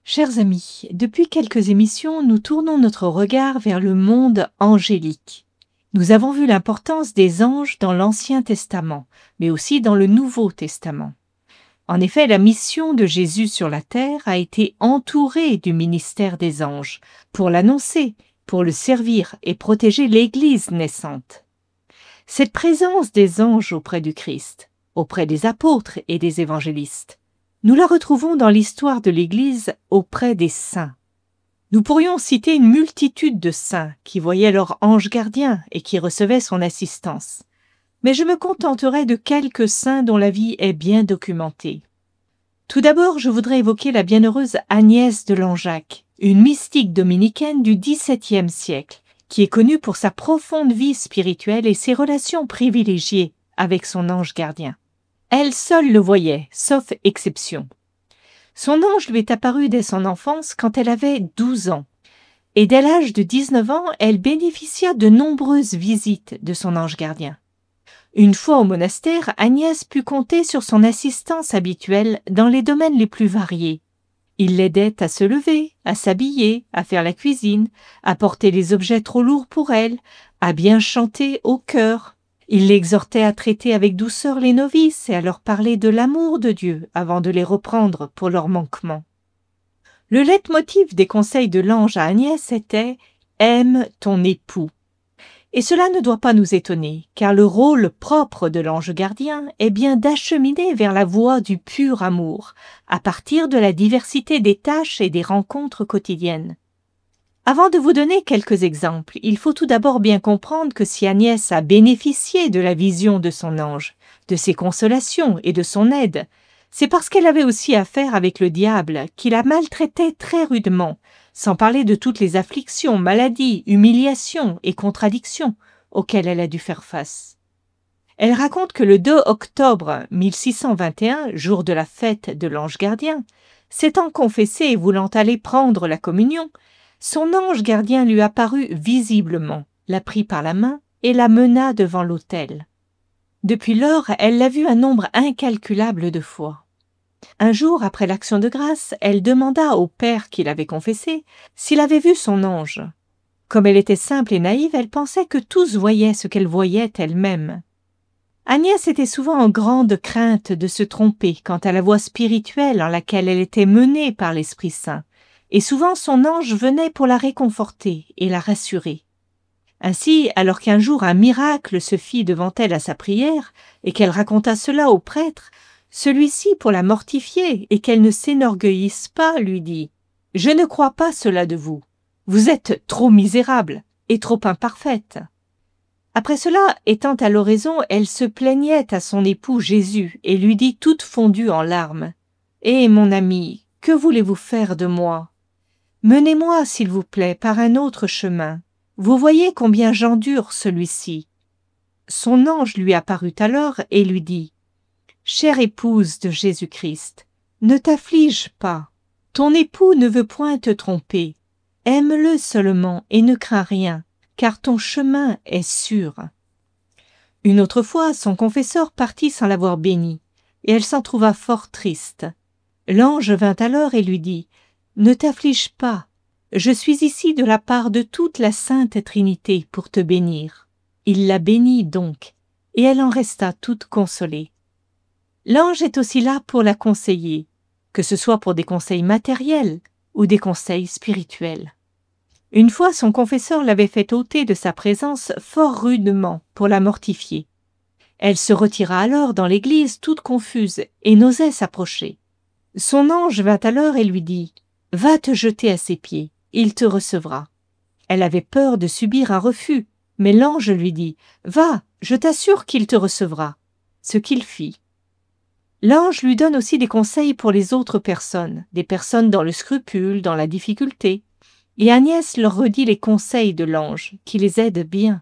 Chers amis, depuis quelques émissions, nous tournons notre regard vers le monde angélique. Nous avons vu l'importance des anges dans l'Ancien Testament, mais aussi dans le Nouveau Testament. En effet, la mission de Jésus sur la terre a été entourée du ministère des anges, pour l'annoncer, pour le servir et protéger l'Église naissante. Cette présence des anges auprès du Christ, auprès des apôtres et des évangélistes, nous la retrouvons dans l'histoire de l'Église auprès des saints. Nous pourrions citer une multitude de saints qui voyaient leur ange gardien et qui recevaient son assistance. Mais je me contenterai de quelques saints dont la vie est bien documentée. Tout d'abord, je voudrais évoquer la bienheureuse Agnès de Langeac, une mystique dominicaine du XVIIe siècle, qui est connue pour sa profonde vie spirituelle et ses relations privilégiées avec son ange gardien. Elle seule le voyait, sauf exception. Son ange lui est apparu dès son enfance quand elle avait 12 ans, et dès l'âge de 19 ans, elle bénéficia de nombreuses visites de son ange gardien. Une fois au monastère, Agnès put compter sur son assistance habituelle dans les domaines les plus variés. Il l'aidait à se lever, à s'habiller, à faire la cuisine, à porter les objets trop lourds pour elle, à bien chanter au chœur. Il l'exhortait à traiter avec douceur les novices et à leur parler de l'amour de Dieu avant de les reprendre pour leurs manquements. Le leitmotiv des conseils de l'ange à Agnès était « Aime ton époux ». Et cela ne doit pas nous étonner, car le rôle propre de l'ange gardien est bien d'acheminer vers la voie du pur amour, à partir de la diversité des tâches et des rencontres quotidiennes. Avant de vous donner quelques exemples, il faut tout d'abord bien comprendre que si Agnès a bénéficié de la vision de son ange, de ses consolations et de son aide, c'est parce qu'elle avait aussi affaire avec le diable, qui la maltraitait très rudement, sans parler de toutes les afflictions, maladies, humiliations et contradictions auxquelles elle a dû faire face. Elle raconte que le 2 octobre 1621, jour de la fête de l'ange gardien, s'étant confessée et voulant aller prendre la communion, son ange gardien lui apparut visiblement, la prit par la main et la mena devant l'autel. Depuis lors, elle l'a vu un nombre incalculable de fois. Un jour, après l'action de grâce, elle demanda au père qui l'avait confessé s'il avait vu son ange. Comme elle était simple et naïve, elle pensait que tous voyaient ce qu'elle voyait elle-même. Agnès était souvent en grande crainte de se tromper quant à la voie spirituelle en laquelle elle était menée par l'Esprit Saint, et souvent son ange venait pour la réconforter et la rassurer. Ainsi, alors qu'un jour un miracle se fit devant elle à sa prière, et qu'elle raconta cela au prêtre, celui-ci, pour la mortifier et qu'elle ne s'énorgueillisse pas, lui dit « Je ne crois pas cela de vous. Vous êtes trop misérable et trop imparfaite. » Après cela, étant à l'oraison, elle se plaignait à son époux Jésus et lui dit toute fondue en larmes « Eh, mon ami, que voulez-vous faire de moi? Menez-moi, s'il vous plaît, par un autre chemin. Vous voyez combien j'endure celui-ci. » Son ange lui apparut alors et lui dit « Chère épouse de Jésus-Christ, ne t'afflige pas. Ton époux ne veut point te tromper. Aime-le seulement et ne crains rien, car ton chemin est sûr. » Une autre fois, son confesseur partit sans l'avoir béni, et elle s'en trouva fort triste. L'ange vint alors et lui dit « Ne t'afflige pas, je suis ici de la part de toute la Sainte Trinité pour te bénir. » Il la bénit donc, et elle en resta toute consolée. L'ange est aussi là pour la conseiller, que ce soit pour des conseils matériels ou des conseils spirituels. Une fois, son confesseur l'avait fait ôter de sa présence fort rudement pour la mortifier. Elle se retira alors dans l'église toute confuse et n'osait s'approcher. Son ange vint alors et lui dit « Va te jeter à ses pieds, il te recevra. » Elle avait peur de subir un refus, mais l'ange lui dit « Va, je t'assure qu'il te recevra. » Ce qu'il fit. L'ange lui donne aussi des conseils pour les autres personnes, des personnes dans le scrupule, dans la difficulté. Et Agnès leur redit les conseils de l'ange, qui les aident bien.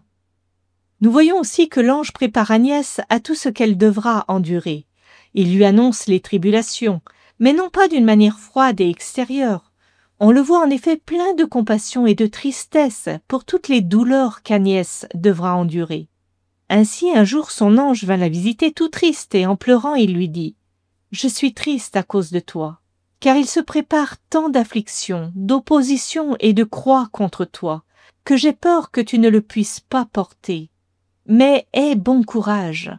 Nous voyons aussi que l'ange prépare Agnès à tout ce qu'elle devra endurer. Il lui annonce les tribulations, mais non pas d'une manière froide et extérieure. On le voit en effet plein de compassion et de tristesse pour toutes les douleurs qu'Agnès devra endurer. Ainsi, un jour, son ange vint la visiter tout triste et en pleurant, il lui dit « Je suis triste à cause de toi. car il se prépare tant d'afflictions, d'oppositions et de croix contre toi, que j'ai peur que tu ne le puisses pas porter. Mais aie bon courage,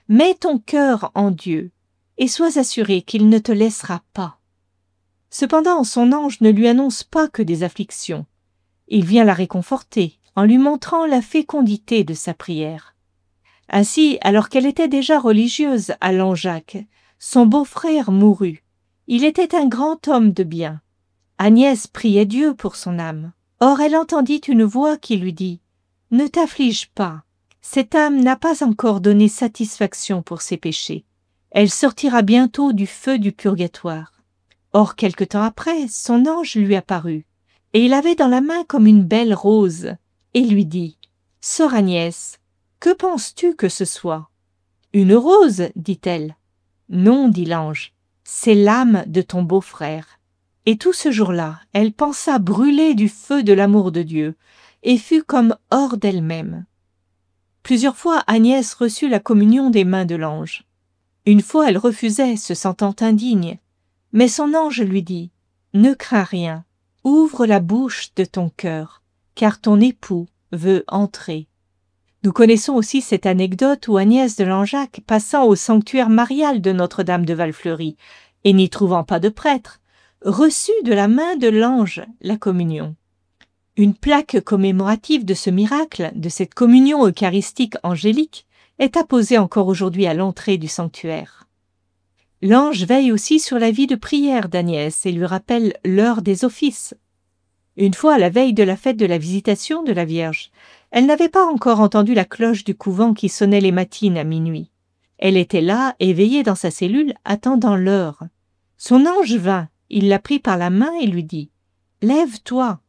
mets ton cœur en Dieu, et sois assuré qu'il ne te laissera pas. » Cependant, son ange ne lui annonce pas que des afflictions. Il vient la réconforter en lui montrant la fécondité de sa prière. Ainsi, alors qu'elle était déjà religieuse à Langeac, son beau-frère mourut. Il était un grand homme de bien. Agnès priait Dieu pour son âme. Or elle entendit une voix qui lui dit « Ne t'afflige pas, cette âme n'a pas encore donné satisfaction pour ses péchés. Elle sortira bientôt du feu du purgatoire. » Or quelque temps après, son ange lui apparut, et il avait dans la main comme une belle rose, et lui dit « Sœur Agnès, que penses-tu que ce soit ?» « Une rose, dit-elle. « Non, dit l'ange, c'est l'âme de ton beau-frère. » Et tout ce jour-là, elle pensa brûler du feu de l'amour de Dieu, et fut comme hors d'elle-même. Plusieurs fois, Agnès reçut la communion des mains de l'ange. Une fois, elle refusait, se sentant indigne, mais son ange lui dit « Ne crains rien, ouvre la bouche de ton cœur, car ton époux veut entrer. » Nous connaissons aussi cette anecdote où Agnès de Langeac, passant au sanctuaire marial de Notre-Dame de Valfleury, et n'y trouvant pas de prêtre, reçut de la main de l'ange la communion. Une plaque commémorative de ce miracle, de cette communion eucharistique angélique, est apposée encore aujourd'hui à l'entrée du sanctuaire. L'ange veille aussi sur la vie de prière d'Agnès et lui rappelle l'heure des offices. Une fois, à la veille de la fête de la Visitation de la Vierge, elle n'avait pas encore entendu la cloche du couvent qui sonnait les matines à minuit. Elle était là, éveillée dans sa cellule, attendant l'heure. Son ange vint, il la prit par la main et lui dit « Lève-toi,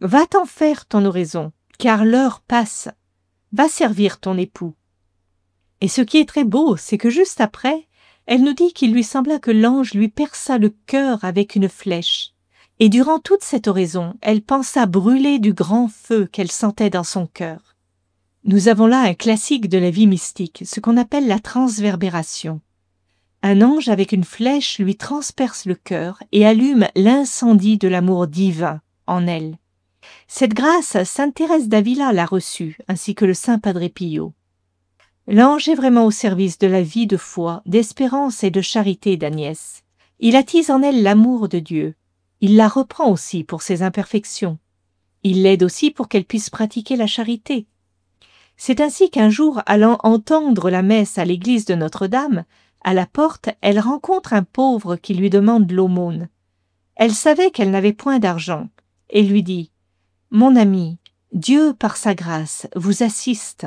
va t'en faire ton oraison, car l'heure passe. Va servir ton époux. » Et ce qui est très beau, c'est que juste après, elle nous dit qu'il lui sembla que l'ange lui perça le cœur avec une flèche. Et durant toute cette oraison, elle pensa brûler du grand feu qu'elle sentait dans son cœur. Nous avons là un classique de la vie mystique, ce qu'on appelle la transverbération. Un ange avec une flèche lui transperce le cœur et allume l'incendie de l'amour divin en elle. Cette grâce, sainte Thérèse d'Avila l'a reçue, ainsi que le saint Padre Pio. L'ange est vraiment au service de la vie de foi, d'espérance et de charité d'Agnès. Il attise en elle l'amour de Dieu. Il la reprend aussi pour ses imperfections. Il l'aide aussi pour qu'elle puisse pratiquer la charité. C'est ainsi qu'un jour, allant entendre la messe à l'église de Notre-Dame, à la porte, elle rencontre un pauvre qui lui demande l'aumône. Elle savait qu'elle n'avait point d'argent, et lui dit « Mon ami, Dieu, par sa grâce, vous assiste. »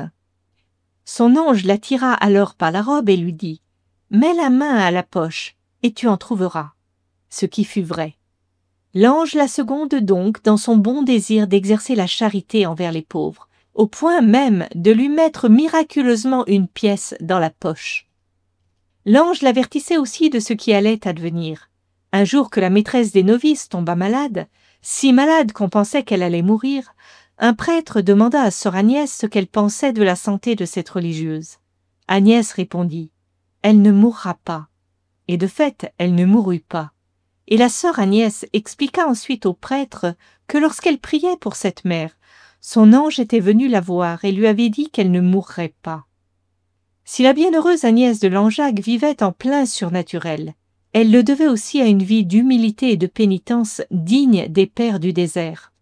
Son ange la tira alors par la robe et lui dit « Mets la main à la poche, et tu en trouveras. » Ce qui fut vrai. L'ange la seconde donc dans son bon désir d'exercer la charité envers les pauvres, au point même de lui mettre miraculeusement une pièce dans la poche. L'ange l'avertissait aussi de ce qui allait advenir. Un jour que la maîtresse des novices tomba malade, si malade qu'on pensait qu'elle allait mourir, un prêtre demanda à sœur Agnès ce qu'elle pensait de la santé de cette religieuse. Agnès répondit « Elle ne mourra pas. » Et de fait, elle ne mourut pas. Et la sœur Agnès expliqua ensuite au prêtre que lorsqu'elle priait pour cette mère, son ange était venu la voir et lui avait dit qu'elle ne mourrait pas. Si la bienheureuse Agnès de Langeac vivait en plein surnaturel, elle le devait aussi à une vie d'humilité et de pénitence digne des pères du désert.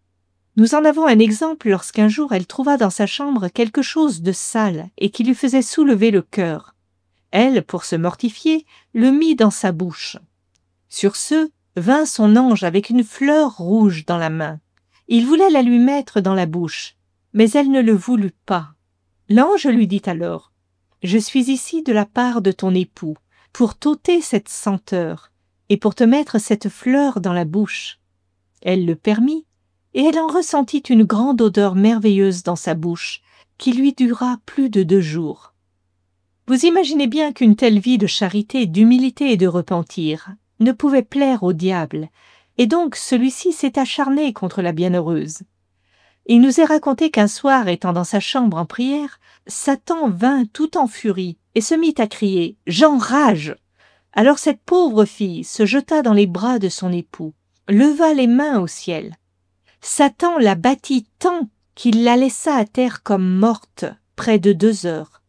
Nous en avons un exemple lorsqu'un jour elle trouva dans sa chambre quelque chose de sale et qui lui faisait soulever le cœur. Elle, pour se mortifier, le mit dans sa bouche. Sur ce, vint son ange avec une fleur rouge dans la main. Il voulait la lui mettre dans la bouche, mais elle ne le voulut pas. L'ange lui dit alors « Je suis ici de la part de ton époux, pour t'ôter cette senteur, et pour te mettre cette fleur dans la bouche. » Elle le permit, et elle en ressentit une grande odeur merveilleuse dans sa bouche, qui lui dura plus de 2 jours. Vous imaginez bien qu'une telle vie de charité, d'humilité et de repentir ne pouvait plaire au diable, et donc celui-ci s'est acharné contre la bienheureuse. Il nous est raconté qu'un soir, étant dans sa chambre en prière, Satan vint tout en furie et se mit à crier « J'enrage !» Alors cette pauvre fille se jeta dans les bras de son époux, leva les mains au ciel. Satan la battit tant qu'il la laissa à terre comme morte près de 2 heures.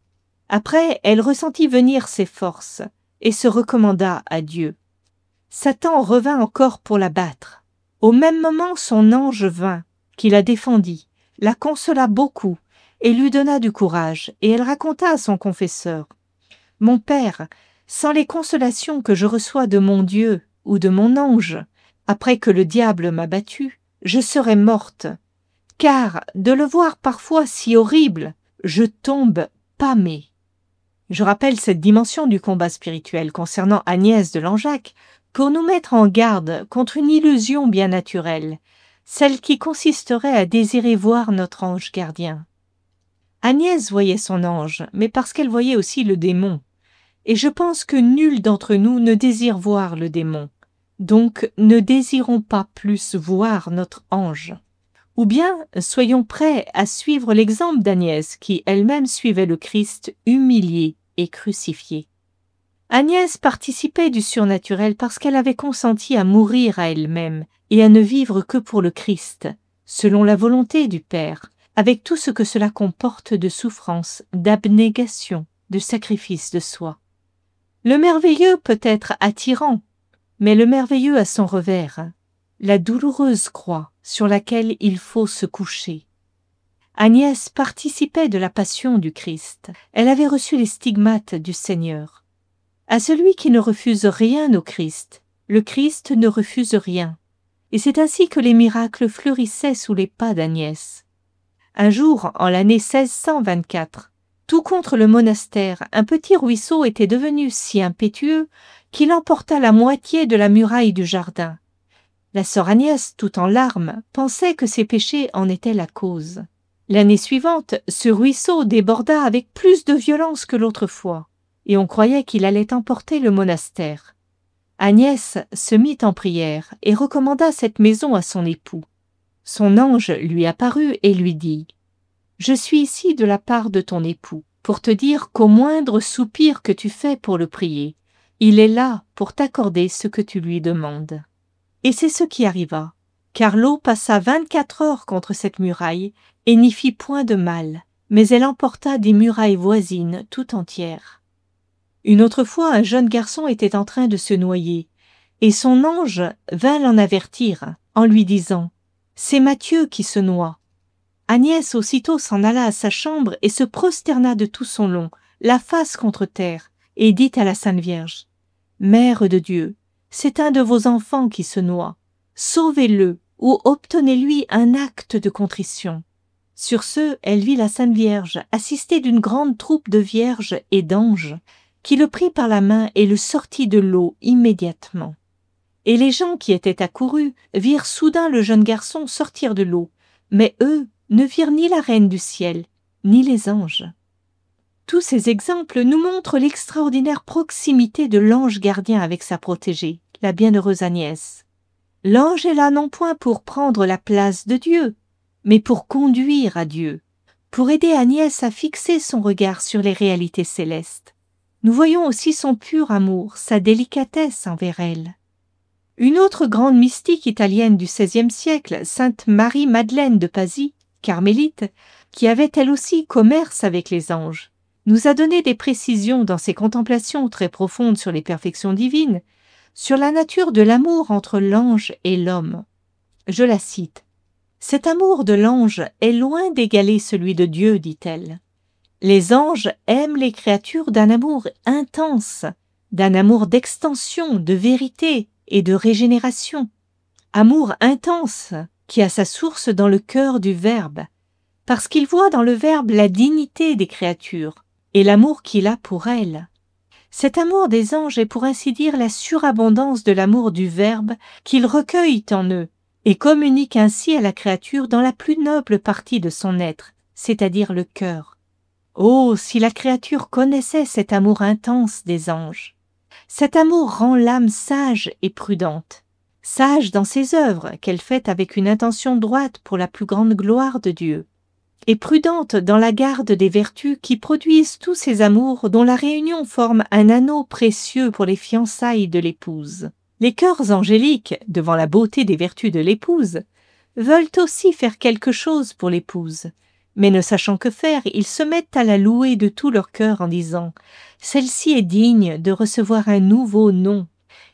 Après, elle ressentit venir ses forces et se recommanda à Dieu. Satan revint encore pour la battre. Au même moment, son ange vint, qui la défendit, la consola beaucoup et lui donna du courage, et elle raconta à son confesseur: « Mon père, sans les consolations que je reçois de mon Dieu ou de mon ange, après que le diable m'a battue, je serais morte, car de le voir parfois si horrible, je tombe pâmée. » Je rappelle cette dimension du combat spirituel concernant Agnès de Langeac pour nous mettre en garde contre une illusion bien naturelle, celle qui consisterait à désirer voir notre ange gardien. Agnès voyait son ange, mais parce qu'elle voyait aussi le démon. Et je pense que nul d'entre nous ne désire voir le démon. Donc ne désirons pas plus voir notre ange. Ou bien soyons prêts à suivre l'exemple d'Agnès qui elle-même suivait le Christ humilié et crucifié. Agnès participait du surnaturel parce qu'elle avait consenti à mourir à elle-même et à ne vivre que pour le Christ, selon la volonté du Père, avec tout ce que cela comporte de souffrance, d'abnégation, de sacrifice de soi. Le merveilleux peut être attirant, mais le merveilleux a son revers, la douloureuse croix sur laquelle il faut se coucher. Agnès participait de la passion du Christ. Elle avait reçu les stigmates du Seigneur. À celui qui ne refuse rien au Christ, le Christ ne refuse rien. Et c'est ainsi que les miracles fleurissaient sous les pas d'Agnès. Un jour, en l'année 1624, tout contre le monastère, un petit ruisseau était devenu si impétueux qu'il emporta la moitié de la muraille du jardin. La sœur Agnès, tout en larmes, pensait que ses péchés en étaient la cause. L'année suivante, ce ruisseau déborda avec plus de violence que l'autre fois, et on croyait qu'il allait emporter le monastère. Agnès se mit en prière et recommanda cette maison à son époux. Son ange lui apparut et lui dit: « Je suis ici de la part de ton époux, pour te dire qu'au moindre soupir que tu fais pour le prier, il est là pour t'accorder ce que tu lui demandes. » Et c'est ce qui arriva, car l'eau passa 24 heures contre cette muraille et n'y fit point de mal, mais elle emporta des murailles voisines tout entières. Une autre fois, un jeune garçon était en train de se noyer, et son ange vint l'en avertir, en lui disant: « C'est Matthieu qui se noie. » Agnès aussitôt s'en alla à sa chambre et se prosterna de tout son long, la face contre terre, et dit à la Sainte Vierge: « Mère de Dieu, c'est un de vos enfants qui se noie. Sauvez-le ou obtenez-lui un acte de contrition. » Sur ce, elle vit la Sainte Vierge, assistée d'une grande troupe de vierges et d'anges, qui le prit par la main et le sortit de l'eau immédiatement. Et les gens qui étaient accourus virent soudain le jeune garçon sortir de l'eau, mais eux ne virent ni la Reine du ciel, ni les anges. Tous ces exemples nous montrent l'extraordinaire proximité de l'ange gardien avec sa protégée, la bienheureuse Agnès. L'ange est là non point pour prendre la place de Dieu, mais pour conduire à Dieu, pour aider Agnès à fixer son regard sur les réalités célestes. Nous voyons aussi son pur amour, sa délicatesse envers elle. Une autre grande mystique italienne du XVIe siècle, sainte Marie-Madeleine de Pazzi, carmélite, qui avait elle aussi commerce avec les anges, nous a donné des précisions dans ses contemplations très profondes sur les perfections divines, sur la nature de l'amour entre l'ange et l'homme. Je la cite. « Cet amour de l'ange est loin d'égaler celui de Dieu, dit-elle. Les anges aiment les créatures d'un amour intense, d'un amour d'extension, de vérité et de régénération. Amour intense qui a sa source dans le cœur du Verbe, parce qu'il voit dans le Verbe la dignité des créatures et l'amour qu'il a pour elles. Cet amour des anges est pour ainsi dire la surabondance de l'amour du Verbe qu'il recueille en eux et communique ainsi à la créature dans la plus noble partie de son être, c'est-à-dire le cœur. Oh, si la créature connaissait cet amour intense des anges! Cet amour rend l'âme sage et prudente, sage dans ses œuvres qu'elle fait avec une intention droite pour la plus grande gloire de Dieu. et prudente dans la garde des vertus qui produisent tous ces amours dont la réunion forme un anneau précieux pour les fiançailles de l'épouse. Les cœurs angéliques, devant la beauté des vertus de l'épouse, veulent aussi faire quelque chose pour l'épouse, mais ne sachant que faire, ils se mettent à la louer de tout leur cœur en disant « Celle-ci est digne de recevoir un nouveau nom »,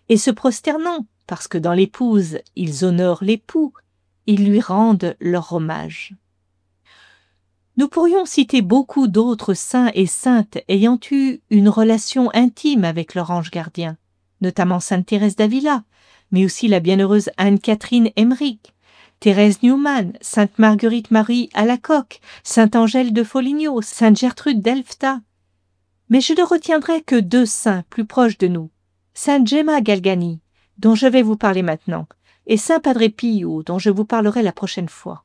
et se prosternant, parce que dans l'épouse ils honorent l'époux, ils lui rendent leur hommage. Nous pourrions citer beaucoup d'autres saints et saintes ayant eu une relation intime avec leur ange gardien, notamment sainte Thérèse d'Avila, mais aussi la bienheureuse Anne-Catherine Emmerich, Thérèse Newman, sainte Marguerite Marie Alacoque, sainte Angèle de Foligno, sainte Gertrude d'Elfta. Mais je ne retiendrai que deux saints plus proches de nous, sainte Gemma Galgani, dont je vais vous parler maintenant, et saint Padre Pio, dont je vous parlerai la prochaine fois.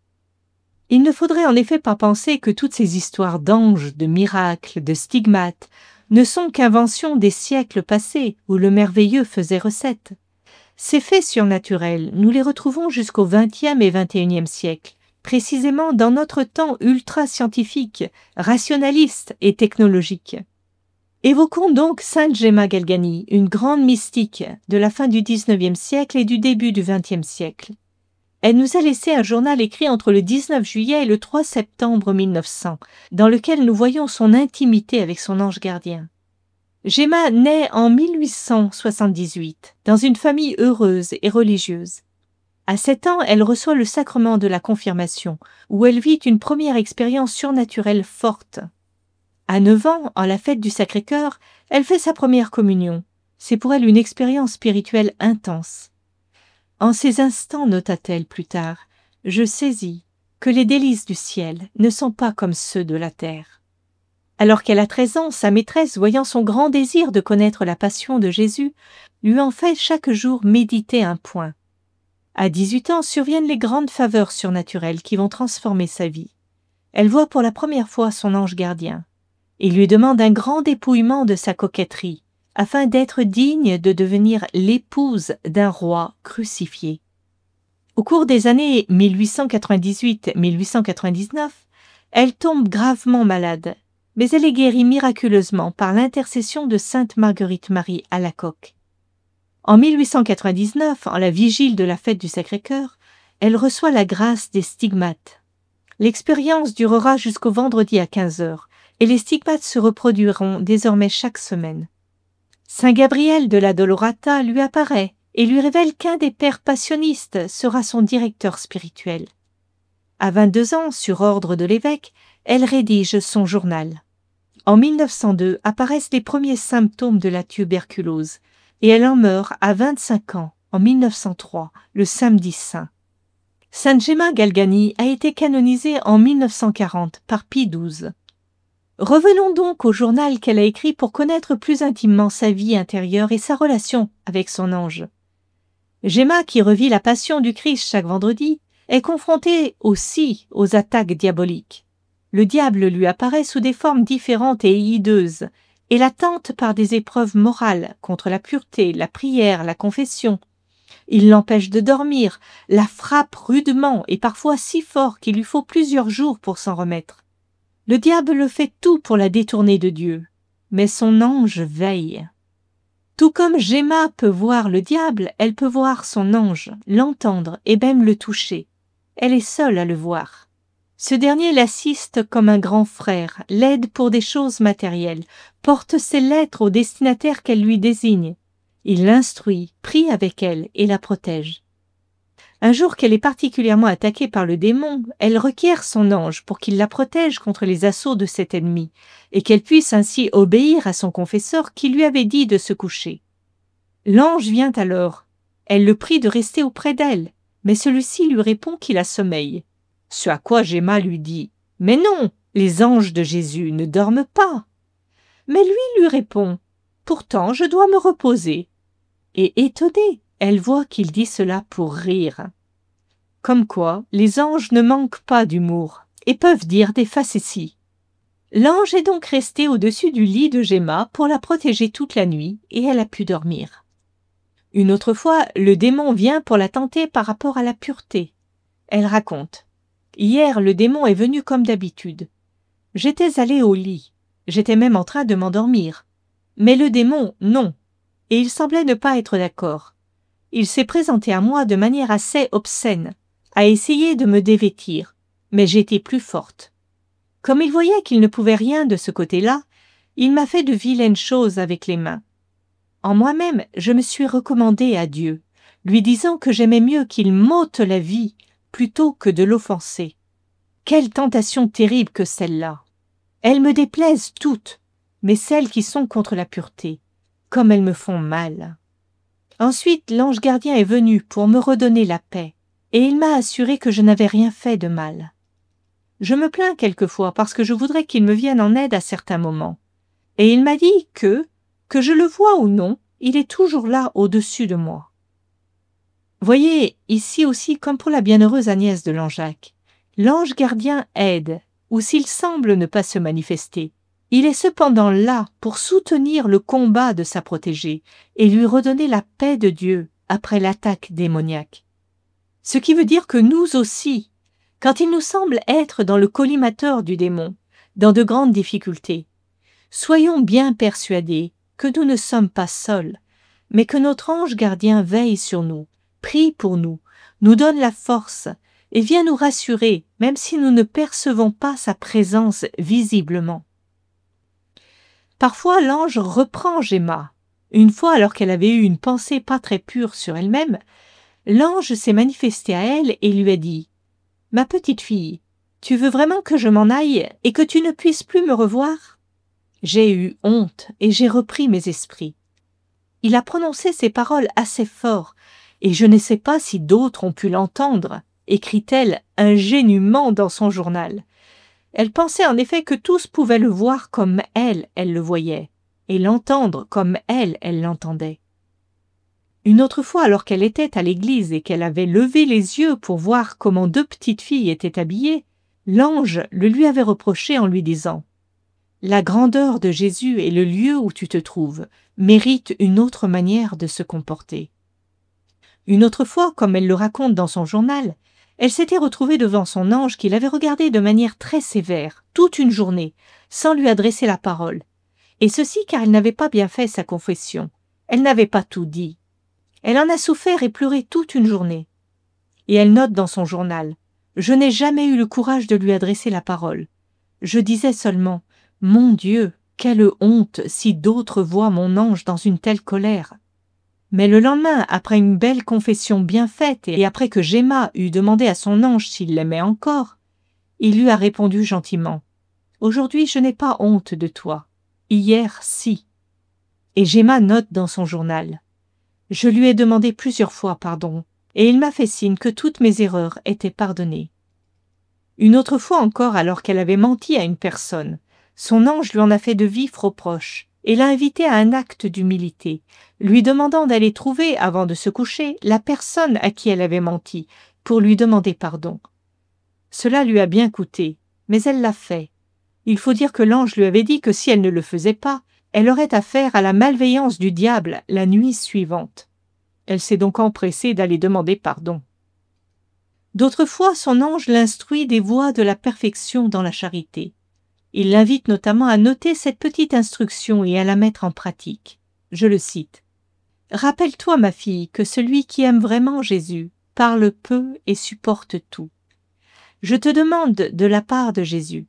Il ne faudrait en effet pas penser que toutes ces histoires d'anges, de miracles, de stigmates ne sont qu'inventions des siècles passés où le merveilleux faisait recette. Ces faits surnaturels, nous les retrouvons jusqu'au XXe et XXIe siècle, précisément dans notre temps ultra-scientifique, rationaliste et technologique. Évoquons donc sainte Gemma Galgani, une grande mystique de la fin du XIXe siècle et du début du XXe siècle. Elle nous a laissé un journal écrit entre le 19 juillet et le 3 septembre 1900, dans lequel nous voyons son intimité avec son ange gardien. Gemma naît en 1878, dans une famille heureuse et religieuse. À 7 ans, elle reçoit le sacrement de la confirmation, où elle vit une première expérience surnaturelle forte. À 9 ans, en la fête du Sacré-Cœur, elle fait sa première communion. C'est pour elle une expérience spirituelle intense. En ces instants, nota-t-elle plus tard, je saisis que les délices du ciel ne sont pas comme ceux de la terre. Alors qu'elle a 13 ans, sa maîtresse, voyant son grand désir de connaître la passion de Jésus, lui en fait chaque jour méditer un point. À 18 ans surviennent les grandes faveurs surnaturelles qui vont transformer sa vie. Elle voit pour la première fois son ange gardien. Il lui demande un grand dépouillement de sa coquetterie, afin d'être digne de devenir l'épouse d'un roi crucifié. Au cours des années 1898-1899, elle tombe gravement malade, mais elle est guérie miraculeusement par l'intercession de sainte Marguerite Marie Alacoque. En 1899, en la vigile de la fête du Sacré-Cœur, elle reçoit la grâce des stigmates. L'expérience durera jusqu'au vendredi à 15 heures, et les stigmates se reproduiront désormais chaque semaine. Saint Gabriel de la Dolorata lui apparaît et lui révèle qu'un des pères passionnistes sera son directeur spirituel. À 22 ans, sur ordre de l'évêque, elle rédige son journal. En 1902 apparaissent les premiers symptômes de la tuberculose et elle en meurt à 25 ans, en 1903, le samedi saint. Sainte Gemma Galgani a été canonisée en 1940 par Pie XII. Revenons donc au journal qu'elle a écrit pour connaître plus intimement sa vie intérieure et sa relation avec son ange. Gemma, qui revit la passion du Christ chaque vendredi, est confrontée aussi aux attaques diaboliques. Le diable lui apparaît sous des formes différentes et hideuses, et la tente par des épreuves morales contre la pureté, la prière, la confession. Il l'empêche de dormir, la frappe rudement et parfois si fort qu'il lui faut plusieurs jours pour s'en remettre. Le diable fait tout pour la détourner de Dieu, mais son ange veille. Tout comme Gemma peut voir le diable, elle peut voir son ange, l'entendre et même le toucher. Elle est seule à le voir. Ce dernier l'assiste comme un grand frère, l'aide pour des choses matérielles, porte ses lettres au destinataire qu'elle lui désigne. Il l'instruit, prie avec elle et la protège. Un jour qu'elle est particulièrement attaquée par le démon, elle requiert son ange pour qu'il la protège contre les assauts de cet ennemi, et qu'elle puisse ainsi obéir à son confesseur qui lui avait dit de se coucher. L'ange vient alors. Elle le prie de rester auprès d'elle, mais celui-ci lui répond qu'il a sommeil. Ce à quoi Gemma lui dit « Mais non, les anges de Jésus ne dorment pas !» Mais lui répond « Pourtant, je dois me reposer. » Et étonnée, elle voit qu'il dit cela pour rire. Comme quoi, les anges ne manquent pas d'humour et peuvent dire des facéties. L'ange est donc resté au-dessus du lit de Gemma pour la protéger toute la nuit et elle a pu dormir. Une autre fois, le démon vient pour la tenter par rapport à la pureté. Elle raconte. Hier, le démon est venu comme d'habitude. J'étais allée au lit. J'étais même en train de m'endormir. Mais le démon, non. Et il semblait ne pas être d'accord. Il s'est présenté à moi de manière assez obscène, à essayer de me dévêtir, mais j'étais plus forte. Comme il voyait qu'il ne pouvait rien de ce côté-là, il m'a fait de vilaines choses avec les mains. En moi-même, je me suis recommandée à Dieu, lui disant que j'aimais mieux qu'il m'ôte la vie plutôt que de l'offenser. Quelle tentation terrible que celle-là! Elles me déplaisent toutes, mais celles qui sont contre la pureté, comme elles me font mal. Ensuite, l'ange gardien est venu pour me redonner la paix, et il m'a assuré que je n'avais rien fait de mal. Je me plains quelquefois parce que je voudrais qu'il me vienne en aide à certains moments. Et il m'a dit que je le voie ou non, il est toujours là au-dessus de moi. Voyez, ici aussi, comme pour la bienheureuse Agnès de Langeac, l'ange gardien aide, ou s'il semble ne pas se manifester. Il est cependant là pour soutenir le combat de sa protégée et lui redonner la paix de Dieu après l'attaque démoniaque. Ce qui veut dire que nous aussi, quand il nous semble être dans le collimateur du démon, dans de grandes difficultés, soyons bien persuadés que nous ne sommes pas seuls, mais que notre ange gardien veille sur nous, prie pour nous, nous donne la force et vient nous rassurer, même si nous ne percevons pas sa présence visiblement. Parfois, l'ange reprend Gemma. Une fois, alors qu'elle avait eu une pensée pas très pure sur elle-même, l'ange s'est manifesté à elle et lui a dit « Ma petite fille, tu veux vraiment que je m'en aille et que tu ne puisses plus me revoir ?» J'ai eu honte et j'ai repris mes esprits. Il a prononcé ces paroles assez fort, et je ne sais pas si d'autres ont pu l'entendre, écrit-elle ingénument dans son journal. Elle pensait en effet que tous pouvaient le voir comme elle le voyait, et l'entendre comme elle l'entendait. Une autre fois, alors qu'elle était à l'église et qu'elle avait levé les yeux pour voir comment deux petites filles étaient habillées, l'ange le lui avait reproché en lui disant « La grandeur de Jésus et le lieu où tu te trouves méritent une autre manière de se comporter. » Une autre fois, comme elle le raconte dans son journal, elle s'était retrouvée devant son ange qui l'avait regardée de manière très sévère, toute une journée, sans lui adresser la parole. Et ceci car elle n'avait pas bien fait sa confession. Elle n'avait pas tout dit. Elle en a souffert et pleuré toute une journée. Et elle note dans son journal « Je n'ai jamais eu le courage de lui adresser la parole. Je disais seulement « Mon Dieu, quelle honte si d'autres voient mon ange dans une telle colère !» Mais le lendemain, après une belle confession bien faite et après que Gemma eut demandé à son ange s'il l'aimait encore, il lui a répondu gentiment « Aujourd'hui, je n'ai pas honte de toi. Hier, si. » Et Gemma note dans son journal « Je lui ai demandé plusieurs fois pardon, et il m'a fait signe que toutes mes erreurs étaient pardonnées. » Une autre fois encore, alors qu'elle avait menti à une personne, son ange lui en a fait de vifs reproches et l'a invitée à un acte d'humilité, lui demandant d'aller trouver, avant de se coucher, la personne à qui elle avait menti, pour lui demander pardon. Cela lui a bien coûté, mais elle l'a fait. Il faut dire que l'ange lui avait dit que si elle ne le faisait pas, elle aurait affaire à la malveillance du diable la nuit suivante. Elle s'est donc empressée d'aller demander pardon. D'autres fois, son ange l'instruit des voies de la perfection dans la charité. Il l'invite notamment à noter cette petite instruction et à la mettre en pratique. Je le cite. « Rappelle-toi, ma fille, que celui qui aime vraiment Jésus parle peu et supporte tout. Je te demande de la part de Jésus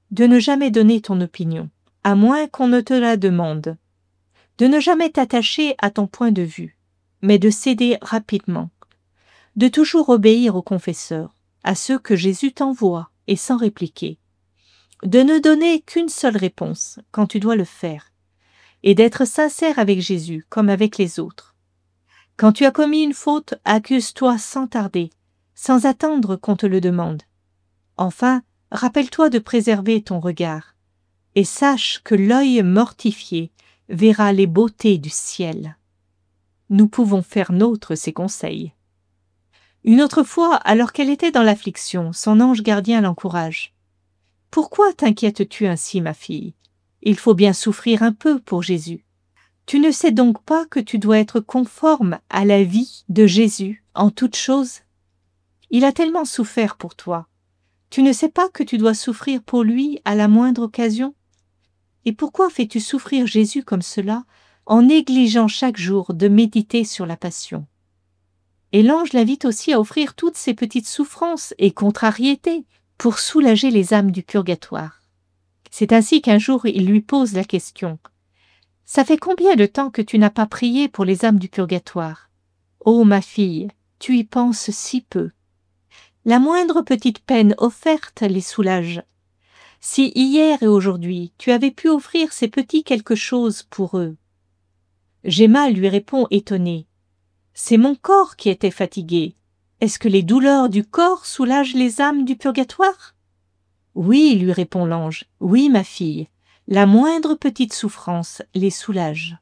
de ne jamais donner ton opinion, à moins qu'on ne te la demande, de ne jamais t'attacher à ton point de vue, mais de céder rapidement, de toujours obéir aux confesseurs, à ceux que Jésus t'envoie et sans répliquer, de ne donner qu'une seule réponse quand tu dois le faire, et d'être sincère avec Jésus comme avec les autres. Quand tu as commis une faute, accuse-toi sans tarder, sans attendre qu'on te le demande. Enfin, rappelle-toi de préserver ton regard, et sache que l'œil mortifié verra les beautés du ciel. » Nous pouvons faire nôtres ces conseils. Une autre fois, alors qu'elle était dans l'affliction, son ange gardien l'encourage. « Pourquoi t'inquiètes-tu ainsi, ma fille? Il faut bien souffrir un peu pour Jésus. Tu ne sais donc pas que tu dois être conforme à la vie de Jésus en toutes choses? Il a tellement souffert pour toi. Tu ne sais pas que tu dois souffrir pour lui à la moindre occasion? Et pourquoi fais-tu souffrir Jésus comme cela, en négligeant chaque jour de méditer sur la passion? Et l'ange l'invite aussi à offrir toutes ces petites souffrances et contrariétés pour soulager les âmes du purgatoire. C'est ainsi qu'un jour il lui pose la question. « Ça fait combien de temps que tu n'as pas prié pour les âmes du purgatoire? Ô ma fille, tu y penses si peu. La moindre petite peine offerte les soulage. Si hier et aujourd'hui tu avais pu offrir ces petits quelque chose pour eux. » Gemma lui répond étonnée. « C'est mon corps qui était fatigué. Est-ce que les douleurs du corps soulagent les âmes du purgatoire? » « Oui, lui répond l'ange, oui ma fille, la moindre petite souffrance les soulage. »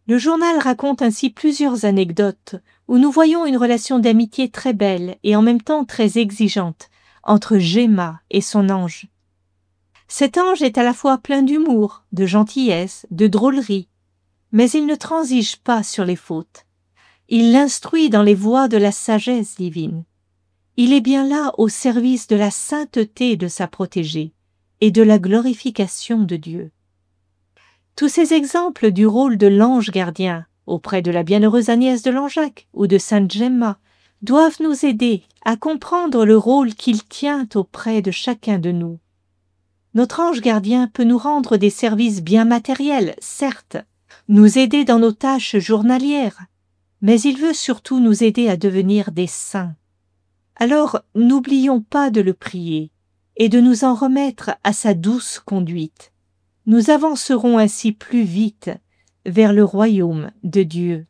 Le journal raconte ainsi plusieurs anecdotes où nous voyons une relation d'amitié très belle et en même temps très exigeante entre Gemma et son ange. Cet ange est à la fois plein d'humour, de gentillesse, de drôlerie, mais il ne transige pas sur les fautes. Il l'instruit dans les voies de la sagesse divine. Il est bien là au service de la sainteté de sa protégée et de la glorification de Dieu. Tous ces exemples du rôle de l'ange gardien auprès de la bienheureuse Agnès de Langeac ou de sainte Gemma doivent nous aider à comprendre le rôle qu'il tient auprès de chacun de nous. Notre ange gardien peut nous rendre des services bien matériels, certes, nous aider dans nos tâches journalières, mais il veut surtout nous aider à devenir des saints. Alors, n'oublions pas de le prier et de nous en remettre à sa douce conduite. Nous avancerons ainsi plus vite vers le royaume de Dieu.